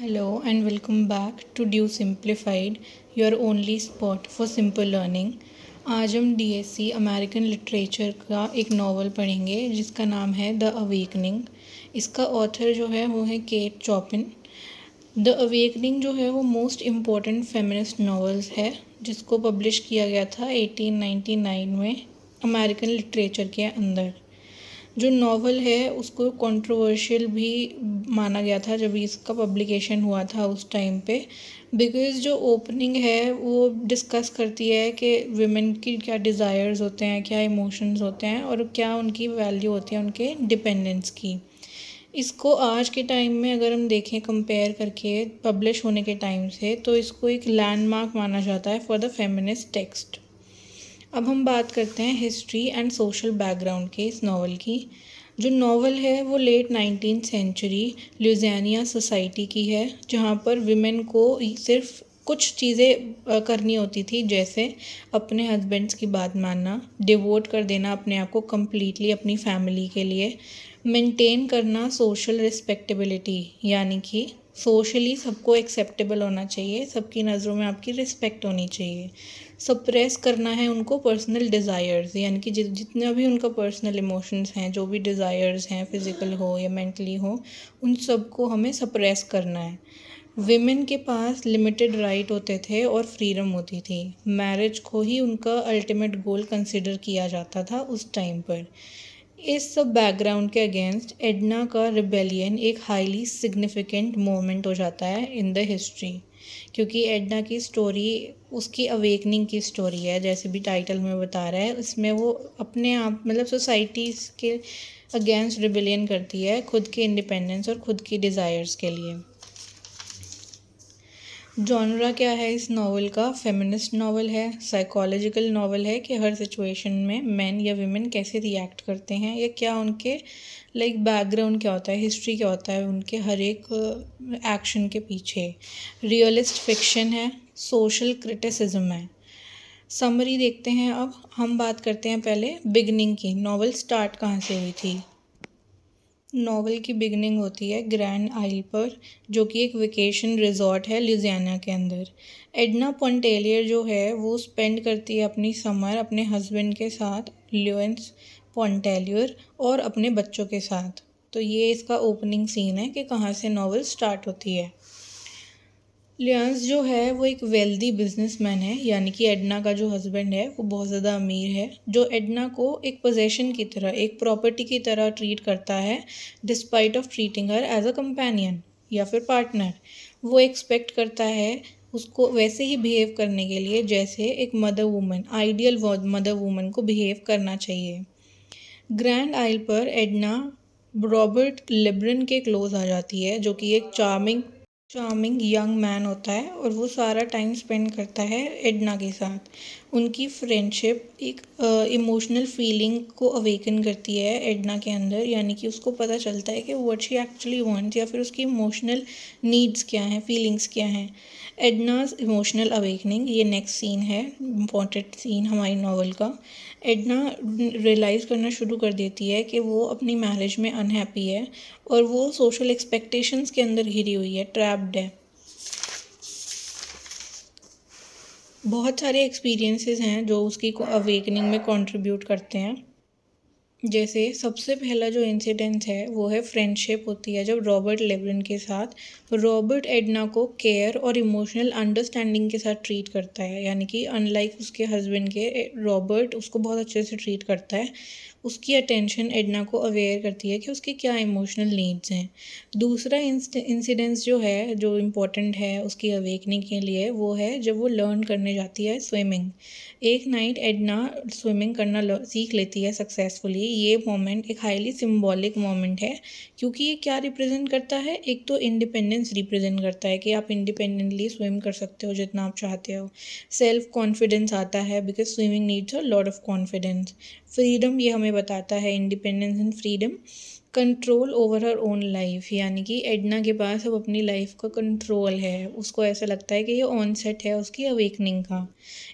Hello and welcome back to Due Simplified, your only spot for simple learning. आज हम DSC American literature का एक novel पढ़ेंगे जिसका नाम है द अवेकनिंग। इसका ऑथर जो है वो है केट चॉपिन। द अवेकनिंग जो है वो मोस्ट इम्पॉर्टेंट फेमिनिस्ट नावल्स है जिसको पब्लिश किया गया था 1899 में अमेरिकन लिटरेचर के अंदर। जो नावल है उसको कंट्रोवर्शियल भी माना गया था जब इसका पब्लिकेशन हुआ था उस टाइम पे, बिकॉज़ जो ओपनिंग है वो डिस्कस करती है कि विमेन की क्या डिज़ायर्स होते हैं, क्या इमोशंस होते हैं और क्या उनकी वैल्यू होती है उनके डिपेंडेंस की। इसको आज के टाइम में अगर हम देखें कंपेयर करके पब्लिश होने के टाइम से, तो इसको एक लैंडमार्क माना जाता है फॉर द फेमिनिस्ट टेक्स्ट। अब हम बात करते हैं हिस्ट्री एंड सोशल बैकग्राउंड के इस नावल की। जो नावल है वो लेट 19th सेंचुरी ल्यूजियानिया सोसाइटी की है, जहाँ पर विमेन को सिर्फ कुछ चीज़ें करनी होती थी, जैसे अपने हस्बैंड्स की बात मानना, डिवोट कर देना अपने आप को कम्प्लीटली अपनी फैमिली के लिए, मेंटेन करना सोशल रिस्पेक्टेबिलिटी, यानी कि सोशली सबको एक्सेप्टेबल होना चाहिए, सबकी नज़रों में आपकी रिस्पेक्ट होनी चाहिए। सप्रेस करना है उनको पर्सनल डिज़ायर्स, यानी कि जितना भी उनका पर्सनल इमोशंस हैं, जो भी डिज़ायर्स हैं, फिज़िकल हो या मेंटली हो, उन सबको हमें सप्रेस करना है। विमेन के पास लिमिटेड राइट होते थे और फ्रीडम होती थी। मैरिज को ही उनका अल्टीमेट गोल कंसिडर किया जाता था उस टाइम पर। इस सब बैकग्राउंड के अगेंस्ट एडना का रिबेलियन एक हाईली सिग्निफिकेंट मोमेंट हो जाता है इन द हिस्ट्री, क्योंकि एडना की स्टोरी उसकी अवेकनिंग की स्टोरी है, जैसे भी टाइटल में बता रहा है। इसमें वो अपने आप मतलब सोसाइटी के अगेंस्ट रिबेलियन करती है खुद के इंडिपेंडेंस और खुद की डिज़ायर्स के लिए। जॉनरा क्या है इस नावल का? फेमिनिस्ट नावल है, साइकोलॉजिकल नावल है कि हर सिचुएशन में मेन या विमेन कैसे रिएक्ट करते हैं या क्या उनके बैकग्राउंड क्या होता है, हिस्ट्री क्या होता है उनके हर एक एक्शन के पीछे। रियलिस्ट फिक्शन है, सोशल क्रिटिसिज्म है। समरी देखते हैं। अब हम बात करते हैं पहले बिगनिंग की। नावल स्टार्ट कहाँ से हुई थी? नावल की बिगनिंग होती है ग्रैंड आइल पर, जो कि एक वेकेशन रिजॉर्ट है ल्यूजियाना के अंदर। एडना पॉन्टेलियर जो है वो स्पेंड करती है अपनी समर अपने हस्बैंड के साथ, ल्यूएंस पॉन्टेलियर, और अपने बच्चों के साथ। तो ये इसका ओपनिंग सीन है कि कहाँ से नावल स्टार्ट होती है। लियांस जो है वो एक वेल्दी बिजनेसमैन है, यानी कि एडना का जो हस्बैंड है वो बहुत ज़्यादा अमीर है, जो एडना को एक पोजेशन की तरह, एक प्रॉपर्टी की तरह ट्रीट करता है, despite of treating her as a companion या फिर पार्टनर। वो एक्सपेक्ट करता है उसको वैसे ही बिहेव करने के लिए जैसे एक mother woman, ideal mother woman को बिहेव करना चाहिए। ग्रैंड आइल पर एडना रॉबर्ट लेब्रन के क्लोज आ जाती है, जो कि एक चार्मिंग यंग मैन होता है, और वो सारा टाइम स्पेंड करता है एडना के साथ। उनकी फ्रेंडशिप एक इमोशनल फीलिंग को अवेकन करती है एडना के अंदर, यानी कि उसको पता चलता है कि व्हाट शी एक्चुअली वांट्स या फिर उसकी इमोशनल नीड्स क्या हैं, फीलिंग्स क्या हैं। एडनाज इमोशनल अवेकनिंग, ये नेक्स्ट सीन है, इम्पॉर्टेंट सीन हमारी नावल का। एडना रियलाइज़ करना शुरू कर देती है कि वो अपनी मैरिज में अनहैप्पी है और वो सोशल एक्सपेक्टेशंस के अंदर घिरी हुई है, ट्रैप्ड है। बहुत सारे एक्सपीरियंसेस हैं जो उसकी अवेकनिंग में कंट्रीब्यूट करते हैं। जैसे सबसे पहला जो इंसिडेंट है वो है फ्रेंडशिप होती है जब रॉबर्ट लेब्रन के साथ रॉबर्ट एडना को केयर और इमोशनल अंडरस्टैंडिंग के साथ ट्रीट करता है, यानी कि अनलाइक उसके हस्बैंड के, रॉबर्ट उसको बहुत अच्छे से ट्रीट करता है। उसकी अटेंशन एडना को अवेयर करती है कि उसकी क्या इमोशनल नीड्स हैं। दूसरा इंसिडेंस जो है, जो इम्पोर्टेंट है उसकी अवेकनिंग के लिए, वो है जब वो लर्न करने जाती है स्विमिंग। एक नाइट एडना स्विमिंग करना सीख लेती है सक्सेसफुली। ये मोमेंट एक हाईली सिंबॉलिक मोमेंट है, क्योंकि ये क्या रिप्रेजेंट करता है? एक तो इंडिपेंडेंस रिप्रेजेंट करता है कि आप इंडिपेंडेंटली स्विम कर सकते हो जितना आप चाहते हो। सेल्फ कॉन्फिडेंस आता है, because swimming needs a lot of confidence. Freedom ये हमें बताता है, independence and freedom. Control over her own life, यानी कि एडना के पास अब अपनी लाइफ का कंट्रोल है। उसको ऐसा लगता है कि ये ऑन सेट है उसकी अवेकनिंग का।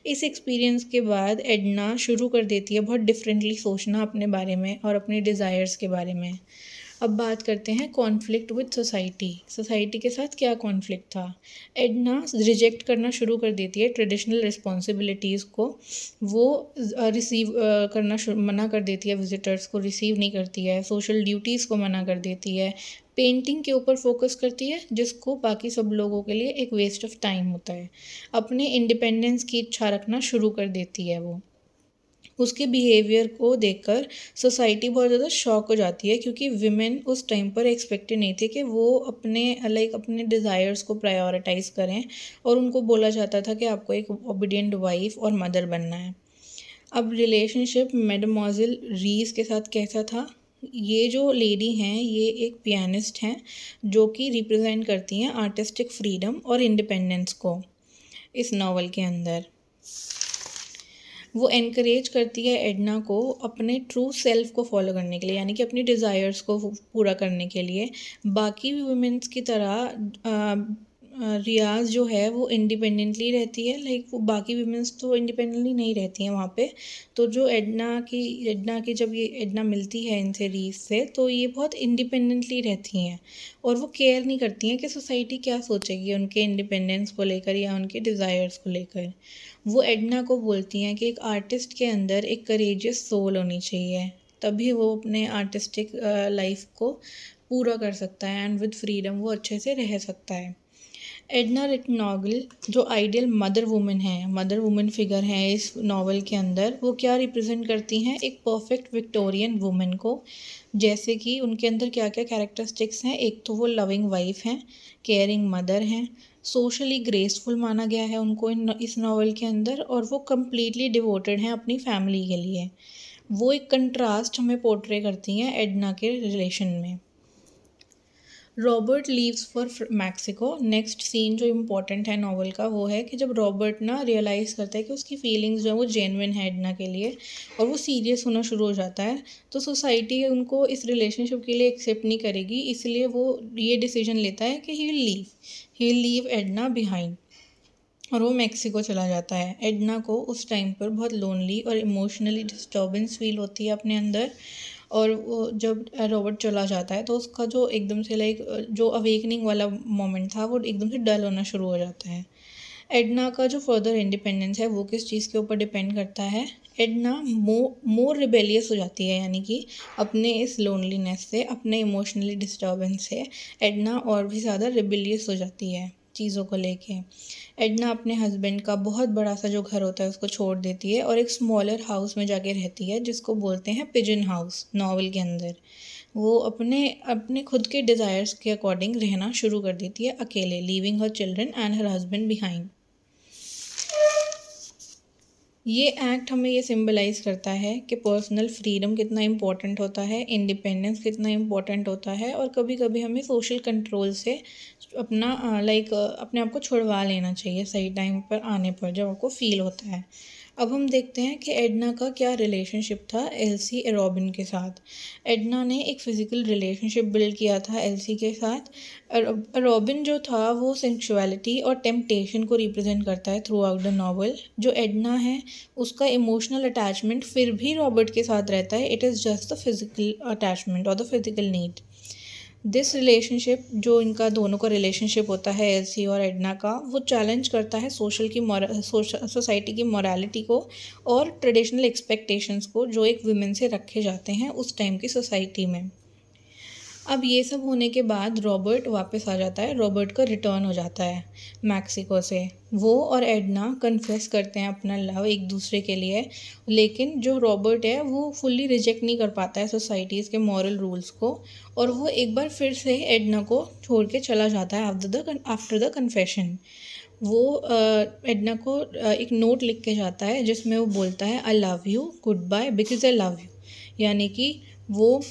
इस एक्सपीरियंस के बाद एडना शुरू कर देती है बहुत डिफरेंटली सोचना अपने बारे में और अपनी डिज़ायर्स के बारे में। अब बात करते हैं कॉन्फ्लिक्ट विद सोसाइटी। सोसाइटी के साथ क्या कॉन्फ्लिक्ट था। एडना रिजेक्ट करना शुरू कर देती है ट्रेडिशनल रिस्पॉन्सिबिलिटीज़ को। वो रिसीव करना मना कर देती है, विजिटर्स को रिसीव नहीं करती है, सोशल ड्यूटीज़ को मना कर देती है, पेंटिंग के ऊपर फोकस करती है जिसको बाकी सब लोगों के लिए एक वेस्ट ऑफ टाइम होता है। अपने इंडिपेंडेंस की इच्छा रखना शुरू कर देती है वो। उसके बिहेवियर को देखकर सोसाइटी बहुत ज़्यादा शॉक हो जाती है, क्योंकि विमेन उस टाइम पर एक्सपेक्टेड नहीं थे कि वो अपने डिज़ायर्स को प्रायोरिटाइज़ करें, और उनको बोला जाता था कि आपको एक ओबीडियंट वाइफ और मदर बनना है। अब रिलेशनशिप मैडमोज़ेल रीस के साथ कैसा था। ये जो लेडी हैं ये एक पियानिस्ट हैं जो कि रिप्रेजेंट करती हैं आर्टिस्टिक फ्रीडम और इंडिपेंडेंस को इस नावल के अंदर। वो एनकरेज करती है एडना को अपने ट्रू सेल्फ को फॉलो करने के लिए, यानी कि अपनी डिज़ायर्स को पूरा करने के लिए। बाकी वुमेन्स की तरह रियाज़ जो है वो इंडिपेंडेंटली रहती है, वो बाकी वुमेन्स तो इंडिपेंडेंटली नहीं रहती हैं वहाँ पे। तो जो एडना मिलती है इनसे, रीस से, तो ये बहुत इंडिपेंडेंटली रहती हैं और वो केयर नहीं करती हैं कि सोसाइटी क्या सोचेगी उनके इंडिपेंडेंस को लेकर या उनके डिज़ायर्स को लेकर। वो एडना को बोलती हैं कि एक आर्टिस्ट के अंदर एक करेजियस सोल होनी चाहिए, तभी वो अपने आर्टिस्टिक लाइफ को पूरा कर सकता है एंड विद फ्रीडम वो अच्छे से रह सकता है। एडना रिटनॉगल जो आइडियल मदर वुमेन फिगर है इस नावल के अंदर, वो क्या रिप्रेजेंट करती हैं, एक परफेक्ट विक्टोरियन वुमेन को। जैसे कि उनके अंदर क्या क्या कैरेक्टरिस्टिक्स हैं। एक तो वो लविंग वाइफ हैं, केयरिंग मदर हैं, सोशली ग्रेसफुल माना गया है उनको इस नावल के अंदर, और वो कम्प्लीटली डिवोटेड हैं अपनी फैमिली के लिए। वो एक कंट्रास्ट हमें पोर्ट्रे करती हैं एडना के रिलेशन में। Robert leaves for Mexico. Next scene जो इम्पोर्टेंट है नावल का वो है कि जब रॉबर्ट ना रियलाइज़ करता है कि उसकी फीलिंग्स जो है वो जेन्युइन है एडना के लिए, और वो सीरियस होना शुरू हो जाता है, तो सोसाइटी उनको इस रिलेशनशिप के लिए एक्सेप्ट नहीं करेगी, इसलिए वो ये डिसीजन लेता है कि he will leave Edna behind, और वो मैक्सिको चला जाता है। एडना को उस टाइम पर बहुत लोनली और इमोशनली डिस्टर्बेंस फील होती है अपने अंदर, और वो जब रॉबर्ट चला जाता है तो उसका जो एकदम से जो अवेकनिंग वाला मोमेंट था वो एकदम से डल होना शुरू हो जाता है। एडना का जो फर्दर इंडिपेंडेंस है वो किस चीज़ के ऊपर डिपेंड करता है। एडना मोर रिबेलियस हो जाती है, यानी कि अपने इस लोनलीनेस से, अपने इमोशनली डिस्टर्बेंस से एडना और भी ज़्यादा रिबेलियस हो जाती है चीज़ों को लेके। एडना अपने हस्बैंड का बहुत बड़ा सा जो घर होता है उसको छोड़ देती है और एक स्मॉलर हाउस में जाके रहती है जिसको बोलते हैं पिजन हाउस नावल के अंदर। वो अपने अपने खुद के डिज़ायर्स के अकॉर्डिंग रहना शुरू कर देती है अकेले, leaving her children and her husband behind. ये एक्ट हमें ये सिंबलाइज़ करता है कि पर्सनल फ्रीडम कितना इम्पोर्टेंट होता है, इंडिपेंडेंस कितना इम्पोर्टेंट होता है, और कभी कभी हमें सोशल कंट्रोल से अपने आप को छुड़वा लेना चाहिए सही टाइम पर आने पर जब आपको फील होता है। अब हम देखते हैं कि एडना का क्या रिलेशनशिप था एल्सी रॉबिन के साथ। एडना ने एक फ़िज़िकल रिलेशनशिप बिल्ड किया था एल्सी के साथ। रॉबिन जो था वो सेंक्सुअलिटी और टेम्पटेशन को रिप्रेजेंट करता है थ्रू आउट द नावल। जो एडना है उसका इमोशनल अटैचमेंट फिर भी रॉबर्ट के साथ रहता है, it is just the physical attachment और the physical need. This relationship जो इनका दोनों का रिलेशनशिप होता है एल्सी और एडना का, वो चैलेंज करता है सोसाइटी की मॉरलिटी को और ट्रेडिशनल एक्सपेक्टेशंस को जो एक वुमेन से रखे जाते हैं उस टाइम की सोसाइटी में। अब ये सब होने के बाद रॉबर्ट वापस आ जाता है, रॉबर्ट का रिटर्न हो जाता है मैक्सिको से। वो और एडना कन्फेस करते हैं अपना लव एक दूसरे के लिए, लेकिन जो रॉबर्ट है वो फुल्ली रिजेक्ट नहीं कर पाता है सोसाइटीज़ के मॉरल रूल्स को, और वो एक बार फिर से एडना को छोड़ के चला जाता है आफ्टर द कन्फेशन। वो एडना को एक नोट लिख के जाता है जिसमें वो बोलता है I love you, good bye because I love you, यानी कि वो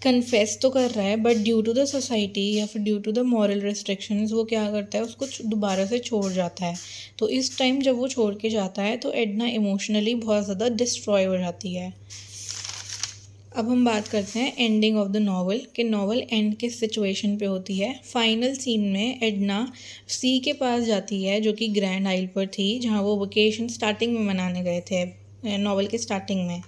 कन्फेस तो कर रहा है but due to the society या फिर due to the moral restrictions वो क्या करता है, उसको दोबारा से छोड़ जाता है। तो इस टाइम जब वो छोड़ के जाता है तो एडना इमोशनली बहुत ज़्यादा डिस्ट्रॉय हो जाती है। अब हम बात करते हैं एंडिंग ऑफ द नावल कि नावल एंड किस सिचुएशन पे होती है। फाइनल सीन में एडना सी के पास जाती है जो कि ग्रैंड आइल पर थी, जहाँ वो वेकेशन स्टार्टिंग में मनाने गए थे नावल के स्टार्टिंग में।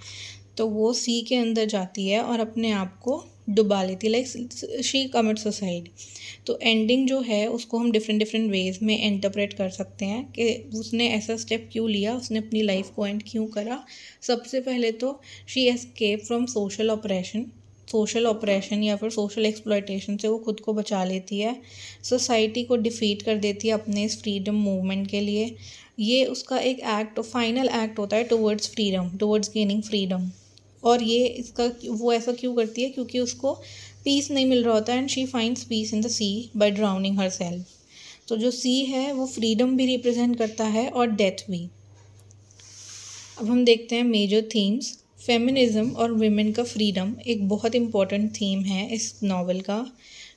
तो वो सी के अंदर जाती है और अपने आप को डुबालिटी, लाइक शी कमिट सुसाइड। तो एंडिंग जो है उसको हम डिफरेंट डिफरेंट वेज में इंटरप्रेट कर सकते हैं कि उसने ऐसा स्टेप क्यों लिया, उसने अपनी लाइफ को एंड क्यों करा। सबसे पहले तो she escape from social operation या फिर सोशल एक्सप्लॉयटेशन से वो खुद को बचा लेती है, सोसाइटी को डिफीट कर देती है अपने इस फ्रीडम मूवमेंट के लिए। ये उसका एक एक्ट, फाइनल एक्ट होता है towards freedom, towards gaining freedom. और ये इसका वो ऐसा क्यों करती है, क्योंकि उसको पीस नहीं मिल रहा होता है, and she finds peace in the sea by drowning herself. तो जो सी है वो फ्रीडम भी रिप्रेजेंट करता है और डेथ भी। अब हम देखते हैं मेजर थीम्स। फेमिनिज्म और विमेन का फ्रीडम एक बहुत इम्पॉर्टेंट थीम है इस नावल का।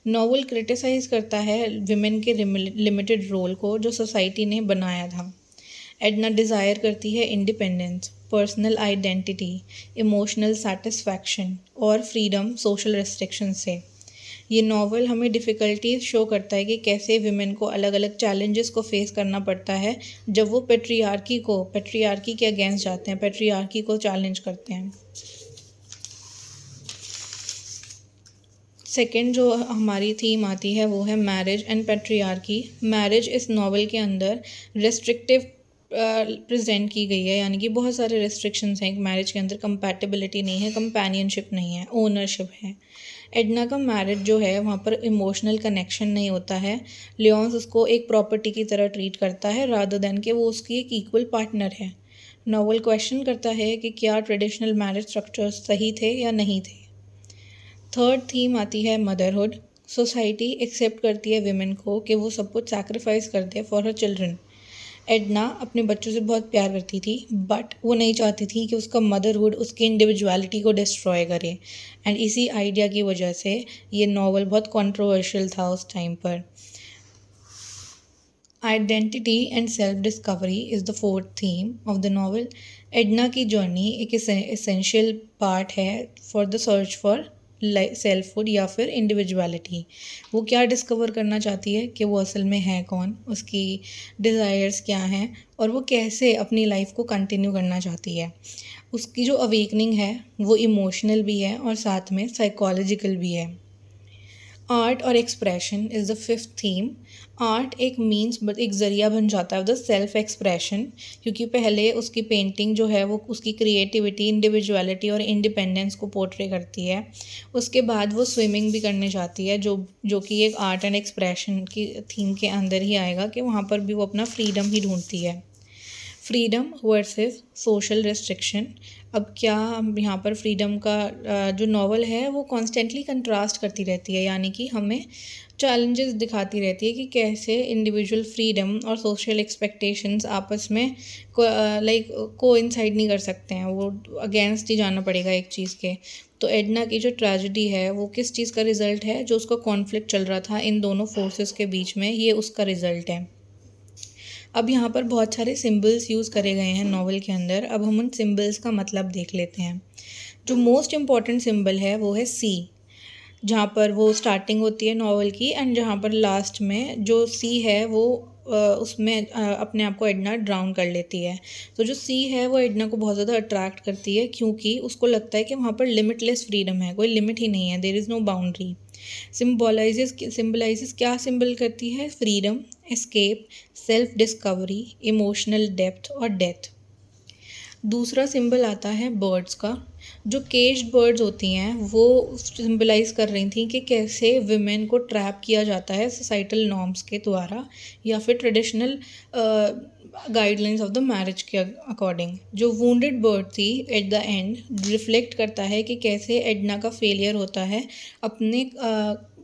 नावल क्रिटिसाइज़ करता है विमेन के लिमिटेड रोल को जो सोसाइटी ने बनाया था। एडना डिज़ायर करती है independence, personal identity, emotional satisfaction और फ्रीडम सोशल रेस्ट्रिक्शन से। ये नावल हमें डिफ़िकल्टीज शो करता है कि कैसे विमेन को अलग अलग चैलेंजेस को फेस करना पड़ता है जब वो पेट्रियार्की के अगेंस्ट जाते हैं, पेट्रियार्की को चैलेंज करते हैं। सेकेंड जो हमारी थीम आती है वो है मैरिज एंड पेट्रियार्की। मैरिज इस नावल के अंदर रेस्ट्रिक्टिव प्रेजेंट की गई है, यानी कि बहुत सारे रेस्ट्रिक्शंस हैं मैरिज के अंदर। कंपैटिबिलिटी नहीं है, कंपेनियनशिप नहीं है, ओनरशिप है। एडना का मैरिज जो है वहाँ पर इमोशनल कनेक्शन नहीं होता है। लियोन्स उसको एक प्रॉपर्टी की तरह ट्रीट करता है रादर देन कि वो उसकी एक इक्वल पार्टनर है। नॉवल क्वेश्चन करता है कि क्या ट्रेडिशनल मैरिज स्ट्रक्चर्स सही थे या नहीं थे। थर्ड थीम आती है मदरहुड। सोसाइटी एक्सेप्ट करती है विमेन को कि वो सब कुछ सैक्रिफाइस कर दे फॉर हर चिल्ड्रन। एडना अपने बच्चों से बहुत प्यार करती थी, बट वो नहीं चाहती थी कि उसका मदरहुड उसकी इंडिविजुअलिटी को डिस्ट्रॉय करे। एंड इसी आइडिया की वजह से ये नावल बहुत कंट्रोवर्शियल था उस टाइम पर। Identity and self discovery is the fourth theme of the novel. Edna की जर्नी एक एसेंशियल पार्ट है for the search for selfhood या फिर इंडिविजुअलिटी। वो क्या डिस्कवर करना चाहती है कि वो असल में है कौन, उसकी डिज़ायर्स क्या हैं और वो कैसे अपनी लाइफ को कंटिन्यू करना चाहती है। उसकी जो अवेकनिंग है वो इमोशनल भी है और साथ में साइकोलॉजिकल भी है। आर्ट और expression is the fifth theme. Art एक मीन्स बट एक ज़रिया बन जाता है द सेल्फ एक्सप्रेशन, क्योंकि पहले उसकी पेंटिंग जो है वो उसकी क्रिएटिविटी, इंडिविजुअलिटी और इंडिपेंडेंस को पोर्ट्रे करती है। उसके बाद वो स्विमिंग भी करने जाती है जो कि एक आर्ट एंड एक्सप्रेशन की थीम के अंदर ही आएगा कि वहाँ पर भी वो अपना फ्रीडम ही ढूंढती है। Freedom versus social restriction. अब क्या हम यहाँ पर फ्रीडम का जो नावल है वो कॉन्स्टेंटली कंट्रास्ट करती रहती है, यानी कि हमें चैलेंजेस दिखाती रहती है कि कैसे इंडिविजुअल फ्रीडम और सोशल एक्सपेक्टेशंस आपस में कोइंसाइड नहीं कर सकते हैं, वो अगेंस्ट ही जाना पड़ेगा एक चीज़ के। तो एडना की जो ट्रेजेडी है वो किस चीज़ का रिज़ल्ट है, जो उसका कॉन्फ्लिक्ट चल रहा था इन दोनों फोर्सेस के बीच में, ये उसका रिज़ल्ट है। अब यहाँ पर बहुत सारे सिंबल्स यूज़ करे गए हैं नावल के अंदर। अब हम उन सिंबल्स का मतलब देख लेते हैं। जो मोस्ट इम्पॉर्टेंट सिंबल है वो है सी, जहाँ पर वो स्टार्टिंग होती है नावल की, एंड जहाँ पर लास्ट में जो सी है वो उसमें अपने आप को एडना ड्राउन कर लेती है। तो जो सी है वो एडना को बहुत ज़्यादा अट्रैक्ट करती है, क्योंकि उसको लगता है कि वहाँ पर लिमिटलेस फ्रीडम है, कोई लिमिट ही नहीं है, there is no boundary. Symbolises क्या सिंबल करती है? Freedom, escape, self discovery, emotional depth और डेथ। दूसरा सिंबल आता है बर्ड्स का। जो केज्ड बर्ड्स होती हैं वो सिंबलाइज कर रही थी कि कैसे विमेन को ट्रैप किया जाता है सोसाइटल नॉर्म्स के द्वारा या फिर traditional guidelines of the marriage के अकॉर्डिंग। जो वुंडेड बर्ड थी एट द एंड रिफ्लेक्ट करता है कि कैसे एडना का फेलियर होता है अपने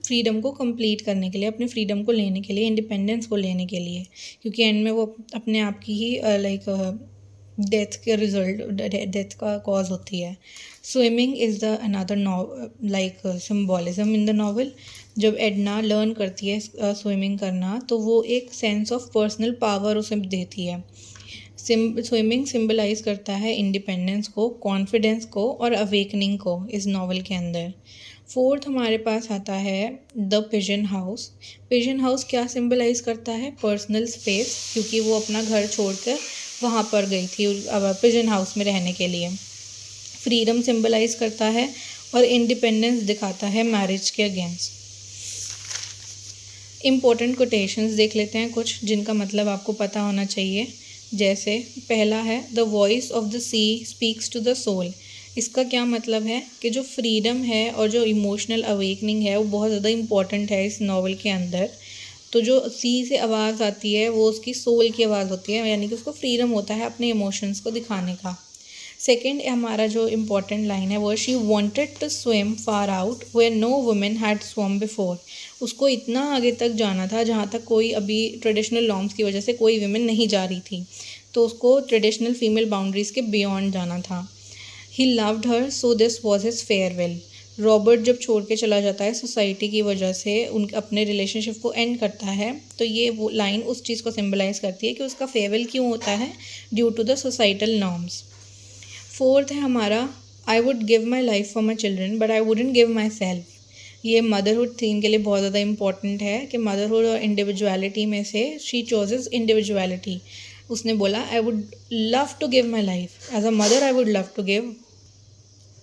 फ्रीडम को कंप्लीट करने के लिए, अपने फ्रीडम को लेने के लिए, इंडिपेंडेंस को लेने के लिए, क्योंकि एंड में वो अपने आप की ही डेथ के रिजल्ट, डेथ का कॉज होती है। Swimming is the another symbolism in the novel. जब एडना लर्न करती है स्विमिंग करना तो वो एक सेंस ऑफ पर्सनल पावर उसे देती है। स्विमिंग सिम्बलाइज करता है इंडिपेंडेंस को, कॉन्फिडेंस को और अवेकनिंग को इस नावल के अंदर। फोर्थ हमारे पास आता है the pigeon house. Pigeon house क्या सिम्बलाइज करता है? पर्सनल स्पेस, क्योंकि वो अपना घर छोड़कर वहाँ पर गई थी पिजन हाउस में रहने के लिए। फ्रीडम सिम्बलाइज करता है और इंडिपेंडेंस दिखाता है मैरिज के अगेंस्ट। इम्पोर्टेंट कोटेशंस देख लेते हैं कुछ जिनका मतलब आपको पता होना चाहिए। जैसे पहला है the voice of the sea speaks to the soul. इसका क्या मतलब है कि जो फ्रीडम है और जो इमोशनल अवेकनिंग है वो बहुत ज़्यादा इम्पॉर्टेंट है इस नावल के अंदर। तो जो सी से आवाज़ आती है वो उसकी सोल की आवाज़ होती है, यानी कि उसको फ्रीडम होता है अपने इमोशंस को दिखाने का। सेकेंड हमारा जो इम्पोर्टेंट लाइन है वो she wanted to swim far out where no women had swum before. उसको इतना आगे तक जाना था जहाँ तक कोई अभी ट्रेडिशनल नॉर्म्स की वजह से कोई वुमेन नहीं जा रही थी, तो उसको ट्रेडिशनल फीमेल बाउंड्रीज़ के बियॉन्ड जाना था। He loved her so this was his farewell. Robert जब छोड़ के चला जाता है सोसाइटी की वजह से, उनके अपने रिलेशनशिप को एंड करता है, तो ये वो लाइन उस चीज़ को सिम्बलाइज करती है कि उसका फेयरवेल क्यों होता है, due to the societal norms. Fourth है हमारा I would give my life for my children but I wouldn't give myself. ये मदरहुड थीम के लिए बहुत ज़्यादा इंपॉर्टेंट है कि मदरहुड और इंडिविजुअलिटी में से शी चॉजेस इंडिविजुअलिटी। उसने बोला I would love to give my life as a mother, I would love to give,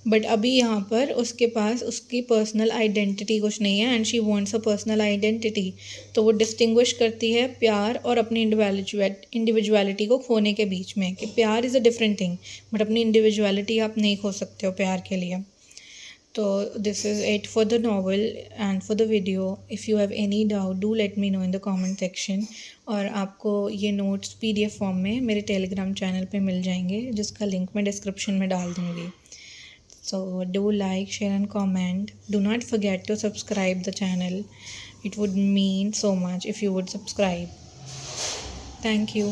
but अभी यहाँ पर उसके पास उसकी पर्सनल आइडेंटिटी कुछ नहीं है and she wants a personal identity. तो वो डिस्टिंग्विश करती है प्यार और अपनी इंडिविजुअलिटी को खोने के बीच में, कि प्यार is a different thing but अपनी इंडिविजुअलिटी आप नहीं खो सकते हो प्यार के लिए। तो this is it for the novel and for the video. If you have any doubt do let me know in the comment section. और आपको ये नोट्स PDF फॉर्म में मेरे टेलीग्राम चैनल पे मिल जाएंगे, जिसका लिंक मैं डिस्क्रिप्शन में डाल दूँगी। So do like, share and comment. Do not forget to subscribe the channel. It would mean so much if you would subscribe. Thank you.